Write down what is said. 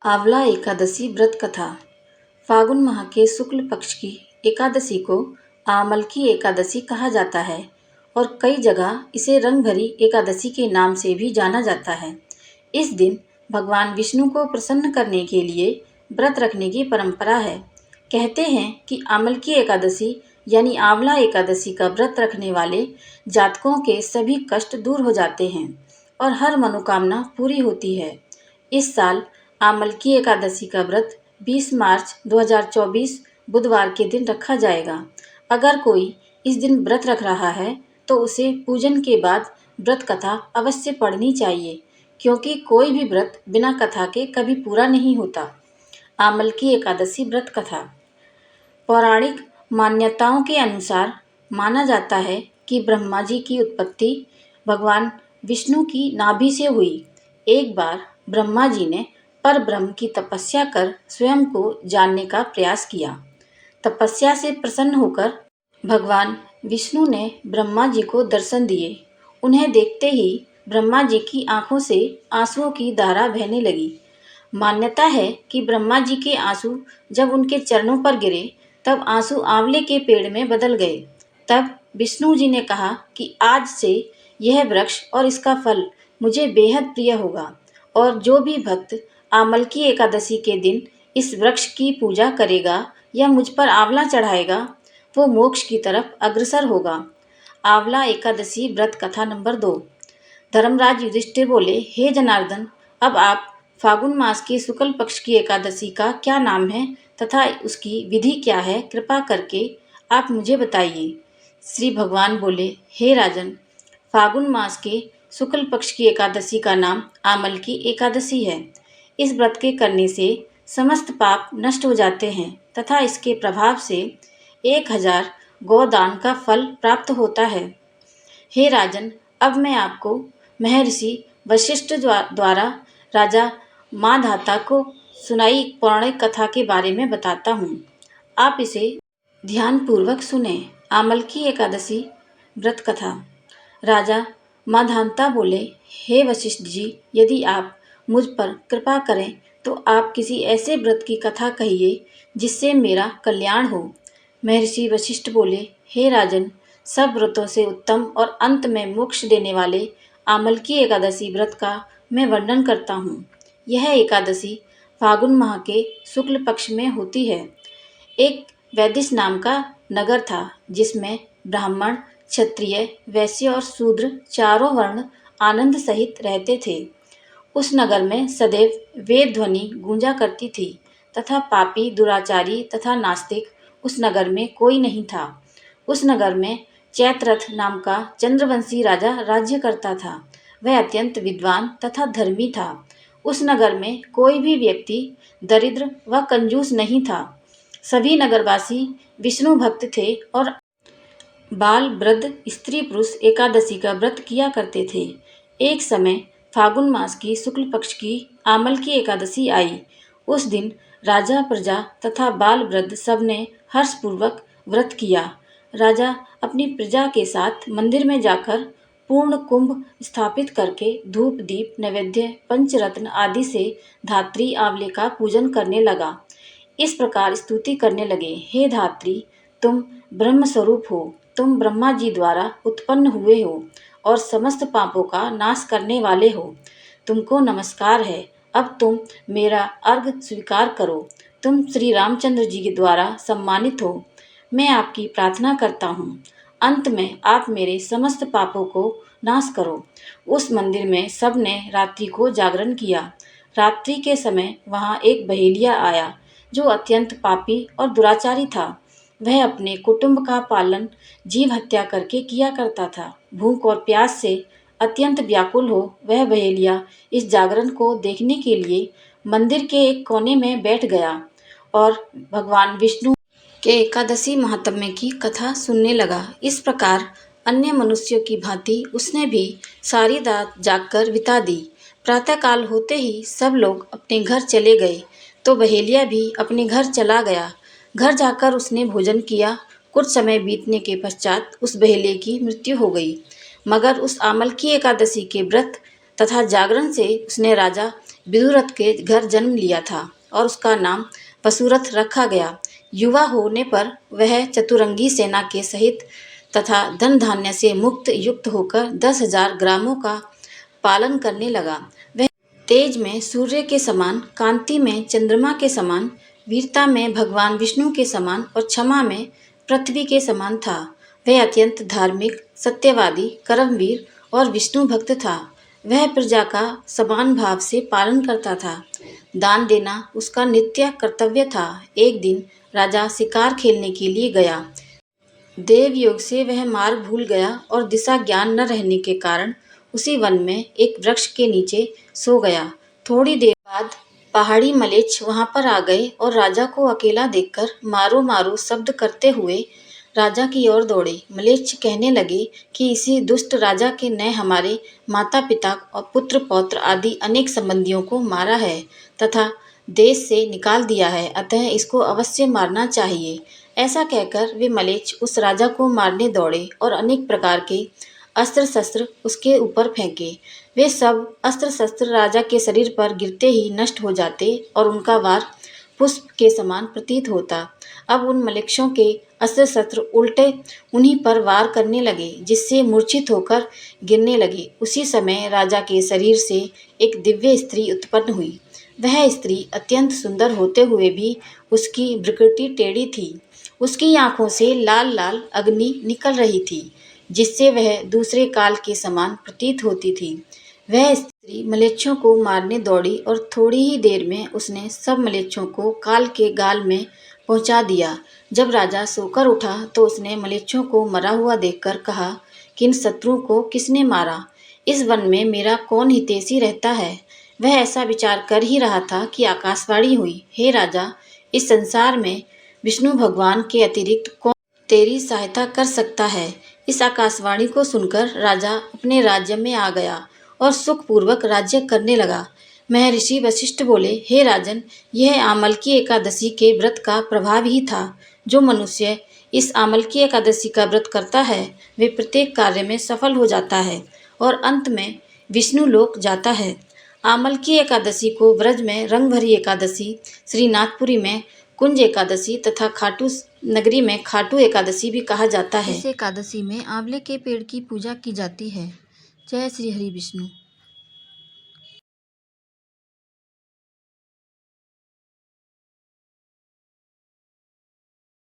आंवला एकादशी व्रत कथा। फागुन माह के शुक्ल पक्ष की एकादशी को आमल की एकादशी कहा जाता है और कई जगह इसे रंग भरी एकादशी के नाम से भी जाना जाता है। इस दिन भगवान विष्णु को प्रसन्न करने के लिए व्रत रखने की परंपरा है। कहते हैं कि आमल की एकादशी यानी आंवला एकादशी का व्रत रखने वाले जातकों के सभी कष्ट दूर हो जाते हैं और हर मनोकामना पूरी होती है। इस साल आमल की एकादशी का व्रत 20 मार्च 2024 बुधवार के दिन रखा जाएगा। अगर कोई इस दिन व्रत रख रहा है तो उसे पूजन के बाद व्रत कथा अवश्य पढ़नी चाहिए, क्योंकि कोई भी व्रत बिना कथा के कभी पूरा नहीं होता। आमल की एकादशी व्रत कथा। पौराणिक मान्यताओं के अनुसार माना जाता है कि ब्रह्मा जी की उत्पत्ति भगवान विष्णु की नाभि से हुई। एक बार ब्रह्मा जी ने परब्रह्म की तपस्या कर स्वयं को जानने का प्रयास किया। तपस्या से प्रसन्न होकर भगवान विष्णु ने ब्रह्मा जी को दर्शन दिए। उन्हें देखते ही ब्रह्मा जी की आंखों से आंसुओं की धारा बहने लगी। मान्यता है कि ब्रह्मा जी के आंसू जब उनके चरणों पर गिरे तब आंसू आंवले के पेड़ में बदल गए। तब विष्णु जी ने कहा कि आज से यह वृक्ष और इसका फल मुझे बेहद प्रिय होगा और जो भी भक्त आमल की एकादशी के दिन इस वृक्ष की पूजा करेगा या मुझ पर आंवला चढ़ाएगा वो मोक्ष की तरफ अग्रसर होगा। आंवला एकादशी व्रत कथा नंबर 2। धर्मराज युधिष्ठिर बोले, हे जनार्दन, अब आप फागुन मास की शुक्ल पक्ष की एकादशी का क्या नाम है तथा उसकी विधि क्या है, कृपा करके आप मुझे बताइए। श्री भगवान बोले, हे राजन, फागुन मास के शुक्ल पक्ष की एकादशी का नाम आमल की एकादशी है। इस व्रत के करने से समस्त पाप नष्ट हो जाते हैं तथा इसके प्रभाव से 1000 गोदान का फल प्राप्त होता है। हे राजन, अब मैं आपको महर्षि वशिष्ठ द्वारा राजा मांधाता को सुनाई पौराणिक कथा के बारे में बताता हूँ। आप इसे ध्यानपूर्वक सुने। आमल की एकादशी व्रत कथा। राजा मांधाता बोले, हे वशिष्ठ जी, यदि आप मुझ पर कृपा करें तो आप किसी ऐसे व्रत की कथा कहिए जिससे मेरा कल्याण हो। महर्षि वशिष्ठ बोले, हे राजन, सब व्रतों से उत्तम और अंत में मोक्ष देने वाले आमल की एकादशी व्रत का मैं वर्णन करता हूँ। यह एकादशी फागुन माह के शुक्ल पक्ष में होती है। एक वैदिश नाम का नगर था जिसमें ब्राह्मण, क्षत्रिय, वैश्य और शूद्र चारों वर्ण आनंद सहित रहते थे। उस नगर में सदैव वेद ध्वनि गूंजा करती थी तथा पापी, दुराचारी तथा नास्तिक उस नगर में कोई नहीं था। उस नगर में चैत्ररथ नाम का चंद्रवंशी राजा राज्य करता था। वह अत्यंत विद्वान तथा धर्मी था। उस नगर में कोई भी व्यक्ति दरिद्र व कंजूस नहीं था। सभी नगरवासी विष्णु भक्त थे और बाल, वृद्ध, स्त्री, पुरुष एकादशी का व्रत किया करते थे। एक समय फागुन मास की शुक्ल पक्ष की आमल की एकादशी आई। उस दिन राजा, प्रजा तथा बाल, वृद्ध सबने हर्षपूर्वक व्रत किया। राजा अपनी प्रजा के साथ मंदिर में जाकर पूर्ण कुंभ स्थापित करके धूप, दीप, नैवेद्य, पंचरत्न आदि से धात्री आंवले का पूजन करने लगा। इस प्रकार स्तुति करने लगे, हे धात्री, तुम ब्रह्म स्वरूप हो, तुम ब्रह्मा जी द्वारा उत्पन्न हुए हो और समस्त पापों का नाश करने वाले हो। तुमको नमस्कार है। अब तुम मेरा अर्घ स्वीकार करो। तुम श्री रामचंद्र जी के द्वारा सम्मानित हो। मैं आपकी प्रार्थना करता हूँ। अंत में आप मेरे समस्त पापों को नाश करो। उस मंदिर में सबने रात्रि को जागरण किया। रात्रि के समय वहाँ एक बहेलिया आया जो अत्यंत पापी और दुराचारी था। वह अपने कुटुंब का पालन जीव हत्या करके किया करता था। भूख और प्यास से अत्यंत व्याकुल हो वह बहेलिया इस जागरण को देखने के लिए मंदिर के एक कोने में बैठ गया और भगवान विष्णु के एकादशी महात्म्य की कथा सुनने लगा। इस प्रकार अन्य मनुष्यों की भांति उसने भी सारी रात जागकर बिता दी। प्रातःकाल होते ही सब लोग अपने घर चले गए तो बहेलिया भी अपने घर चला गया। घर जाकर उसने भोजन किया। कुछ समय बीतने के पश्चात उस बहेलिये की मृत्यु हो गई। मगर उस आमल की एकादशी के व्रत तथा जागरण से उसने राजा विदुरथ के घर जन्म लिया था और उसका नाम पशुरथ रखा गया। युवा होने पर वह चतुरंगी सेना के सहित तथा धन धान्य से मुक्त युक्त होकर 10,000 ग्रामों का पालन करने लगा। वह तेज में सूर्य के समान, कांति में चंद्रमा के समान, वीरता में भगवान विष्णु के समान और क्षमा में पृथ्वी के समान था। वह अत्यंत धार्मिक, सत्यवादी, कर्मवीर और विष्णु भक्त था। वह प्रजा का समान भाव से पालन करता था। दान देना उसका नित्य कर्तव्य था। एक दिन राजा शिकार खेलने के लिए गया। देव योग से वह मार्ग भूल गया और दिशा ज्ञान न रहने के कारण उसी वन में एक वृक्ष के नीचे सो गया। थोड़ी देर बाद पहाड़ी मलेच्छ वहां पर आ गए और राजा को अकेला देखकर मारो मारो शब्द करते हुए राजा की ओर दौड़े। मलेच्छ कहने लगे कि इसी दुष्ट राजा के ने हमारे माता पिता और पुत्र पौत्र आदि अनेक संबंधियों को मारा है तथा देश से निकाल दिया है, अतः इसको अवश्य मारना चाहिए। ऐसा कहकर वे मलेच्छ उस राजा को मारने दौड़े और अनेक प्रकार के अस्त्र शस्त्र उसके ऊपर फेंके। वे सब अस्त्र शस्त्र राजा के शरीर पर गिरते ही नष्ट हो जाते और उनका वार पुष्प के समान प्रतीत होता। अब उन मलेच्छों के अस्त्र शस्त्र उल्टे उन्हीं पर वार करने लगे, जिससे मूर्छित होकर गिरने लगे। उसी समय राजा के शरीर से एक दिव्य स्त्री उत्पन्न हुई। वह स्त्री अत्यंत सुंदर होते हुए भी उसकी प्रकृति टेढ़ी थी। उसकी आंखों से लाल लाल अग्नि निकल रही थी, जिससे वह दूसरे काल के समान प्रतीत होती थी। वह स्त्री मलेच्छों को मारने दौड़ी और थोड़ी ही देर में उसने सब मलेच्छों को काल के गाल में पहुंचा दिया। जब राजा सोकर उठा तो उसने मलेच्छों को मरा हुआ देखकर कहा कि इन शत्रुओं को किसने मारा? इस वन में मेरा कौन हितैषी रहता है? वह ऐसा विचार कर ही रहा था कि आकाशवाणी हुई, हे राजा, इस संसार में विष्णु भगवान के अतिरिक्त कौन तेरी सहायता कर सकता है? इस आकाशवाणी को सुनकर राजा अपने राज्य में आ गया और सुखपूर्वक राज्य करने लगा। महर्षि वशिष्ठ बोले, हे राजन, यह आमलकी एकादशी के व्रत का प्रभाव ही था। जो मनुष्य इस आमलकी एकादशी का व्रत करता है वे प्रत्येक कार्य में सफल हो जाता है और अंत में विष्णु लोक जाता है। आमलकी एकादशी को ब्रज में रंगभरी एकादशी, श्रीनाथपुरी में कुंज एकादशी तथा खाटू नगरी में खाटू एकादशी भी कहा जाता है। इस एकादशी में आंवले के पेड़ की पूजा की जाती है। जय श्री हरि विष्णु।